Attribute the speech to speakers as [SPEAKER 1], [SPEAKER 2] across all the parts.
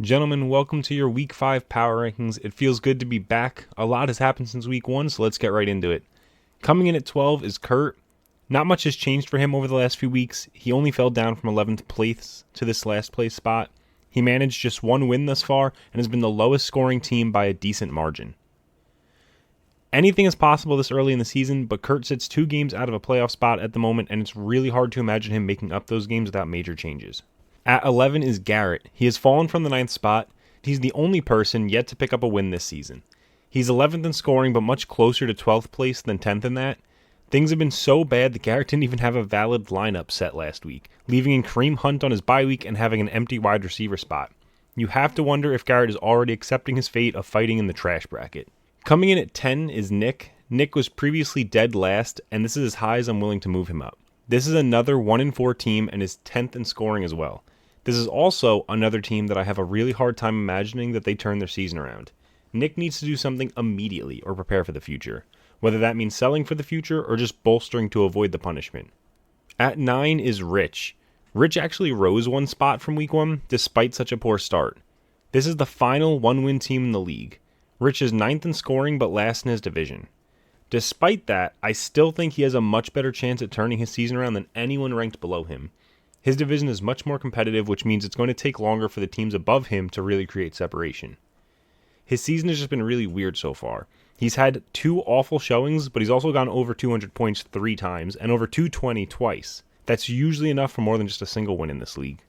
[SPEAKER 1] Gentlemen, welcome to your Week 5 Power Rankings. It feels good to be back. A lot has happened since Week 1, so let's get right into it. Coming in at 12 is Kurt. Not much has changed for him over the last few weeks. He only fell down from 11th place to this last place spot. He managed just one win thus far and has been the lowest scoring team by a decent margin. Anything is possible this early in the season, but Kurt sits 2 games out of a playoff spot at the moment, and it's really hard to imagine him making up those games without major changes. At 11 is Garrett. He has fallen from the 9th spot. He's the only person yet to pick up a win this season. He's 11th in scoring, but much closer to 12th place than 10th in that. Things have been so bad that Garrett didn't even have a valid lineup set last week, leaving in Kareem Hunt on his bye week and having an empty wide receiver spot. You have to wonder if Garrett is already accepting his fate of fighting in the trash bracket. Coming in at 10 is Nick. Nick was previously dead last, and this is as high as I'm willing to move him up. This is another 1-4 team and is 10th in scoring as well. This is also another team that I have a really hard time imagining that they turn their season around. Nick needs to do something immediately or prepare for the future, whether that means selling for the future or just bolstering to avoid the punishment. At 9 is Rich. Rich actually rose one spot from week 1 despite such a poor start. This is the final 1-win team in the league. Rich is 9th in scoring but last in his division. Despite that, I still think he has a much better chance at turning his season around than anyone ranked below him. His division is much more competitive, which means it's going to take longer for the teams above him to really create separation. His season has just been really weird so far. He's had 2 awful showings, but he's also gone over 200 points 3 times and over 220 twice. That's usually enough for more than just a single win in this league.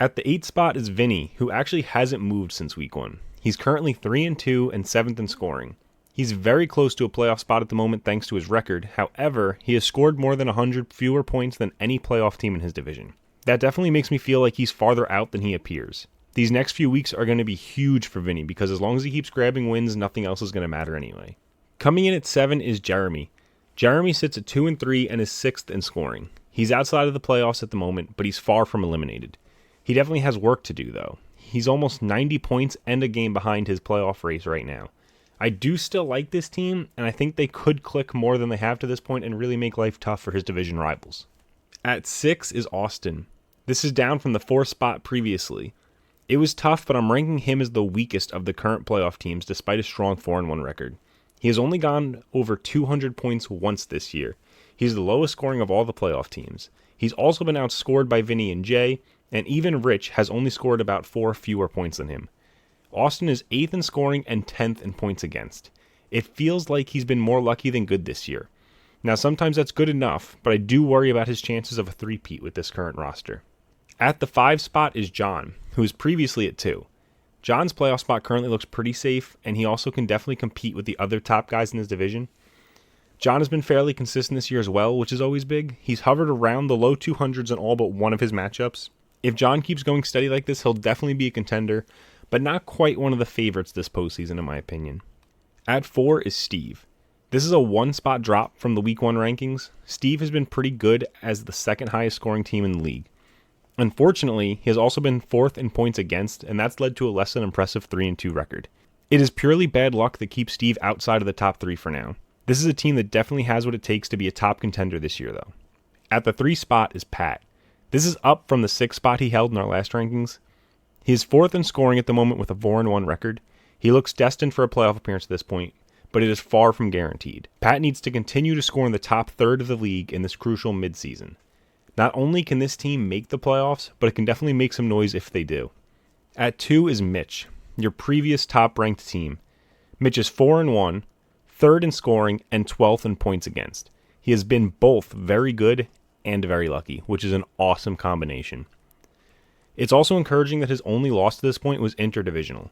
[SPEAKER 1] At the 8th spot is Vinny, who actually hasn't moved since week 1. He's currently 3-2 and 7th in scoring. He's very close to a playoff spot at the moment thanks to his record. However, he has scored more than 100 fewer points than any playoff team in his division. That definitely makes me feel like he's farther out than he appears. These next few weeks are going to be huge for Vinny because as long as he keeps grabbing wins, nothing else is going to matter anyway. Coming in at 7 is Jeremy. Jeremy sits at 2-3 and is 6th in scoring. He's outside of the playoffs at the moment, but he's far from eliminated. He definitely has work to do though. He's almost 90 points and a game behind his playoff race right now. I do still like this team, and I think they could click more than they have to this point and really make life tough for his division rivals. At 6 is Austin. This is down from the 4th spot previously. It was tough, but I'm ranking him as the weakest of the current playoff teams despite a strong 4-1 record. He has only gone over 200 points once this year. He's the lowest scoring of all the playoff teams. He's also been outscored by Vinny and Jay, and even Rich has only scored about 4 fewer points than him. Austin is 8th in scoring and 10th in points against. It feels like he's been more lucky than good this year. Now sometimes that's good enough, but I do worry about his chances of a three-peat with this current roster. At the 5 spot is John, who was previously at 2. John's playoff spot currently looks pretty safe, and he also can definitely compete with the other top guys in his division. John has been fairly consistent this year as well, which is always big. He's hovered around the low 200s in all but one of his matchups. If John keeps going steady like this, he'll definitely be a contender, but not quite one of the favorites this postseason in my opinion. At 4 is Steve. This is a 1-spot drop from the week 1 rankings. Steve has been pretty good as the second highest scoring team in the league. Unfortunately, he has also been 4th in points against, and that's led to a less than impressive 3-2 record. It is purely bad luck that keeps Steve outside of the top 3 for now. This is a team that definitely has what it takes to be a top contender this year, though. At the 3 spot is Pat. This is up from the 6th spot he held in our last rankings. He is 4th in scoring at the moment with a 4-1 record. He looks destined for a playoff appearance at this point, but it is far from guaranteed. Pat needs to continue to score in the top third of the league in this crucial midseason. Not only can this team make the playoffs, but it can definitely make some noise if they do. At 2 is Mitch, your previous top-ranked team. Mitch is 4-1, 3rd in scoring, and 12th in points against. He has been both very good and very lucky, which is an awesome combination. It's also encouraging that his only loss to this point was interdivisional.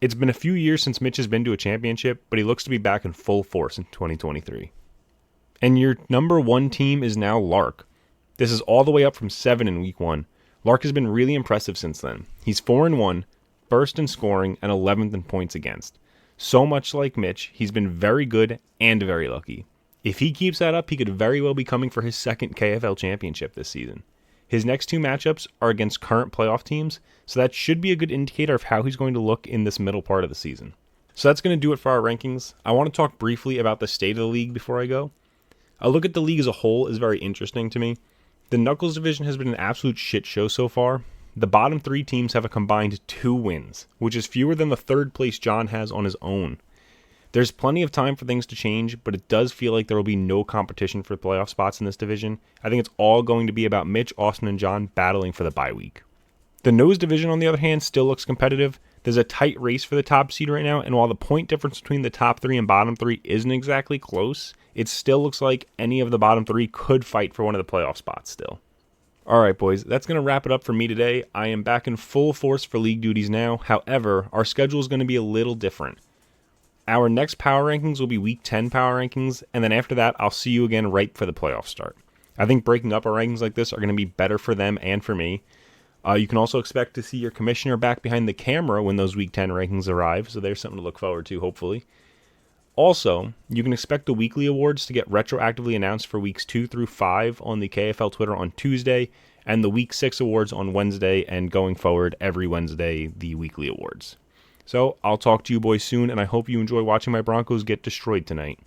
[SPEAKER 1] It's been a few years since Mitch has been to a championship, but he looks to be back in full force in 2023. And your number 1 team is now Lark. This is all the way up from 7 in week 1. Lark has been really impressive since then. He's 4-1, 1st in scoring, and 11th in points against. So much like Mitch, he's been very good and very lucky. If he keeps that up, he could very well be coming for his 2nd KFL championship this season. His next 2 matchups are against current playoff teams, so that should be a good indicator of how he's going to look in this middle part of the season. So that's going to do it for our rankings. I want to talk briefly about the state of the league before I go. A look at the league as a whole is very interesting to me. The Knuckles division has been an absolute shit show so far. the bottom 3 teams have a combined 2 wins, which is fewer than the 3rd place John has on his own. There's plenty of time for things to change, but it does feel like there will be no competition for playoff spots in this division. I think it's all going to be about Mitch, Austin, and John battling for the bye week. The nose division, on the other hand, still looks competitive. There's a tight race for the top seed right now, and while the point difference between the top 3 and bottom 3 isn't exactly close, it still looks like any of the bottom 3 could fight for one of the playoff spots still. Alright boys, that's going to wrap it up for me today. I am back in full force for league duties now. However, our schedule is going to be a little different. Our next power rankings will be week 10 power rankings, and then after that, I'll see you again right for the playoff start. I think breaking up our rankings like this are going to be better for them and for me. You can also expect to see your commissioner back behind the camera when those week 10 rankings arrive, so there's something to look forward to, hopefully. Also, you can expect the weekly awards to get retroactively announced for weeks 2 through 5 on the KFL Twitter on Tuesday, and the week 6 awards on Wednesday, and going forward every Wednesday, the weekly awards. So, I'll talk to you boys soon, and I hope you enjoy watching my Broncos get destroyed tonight.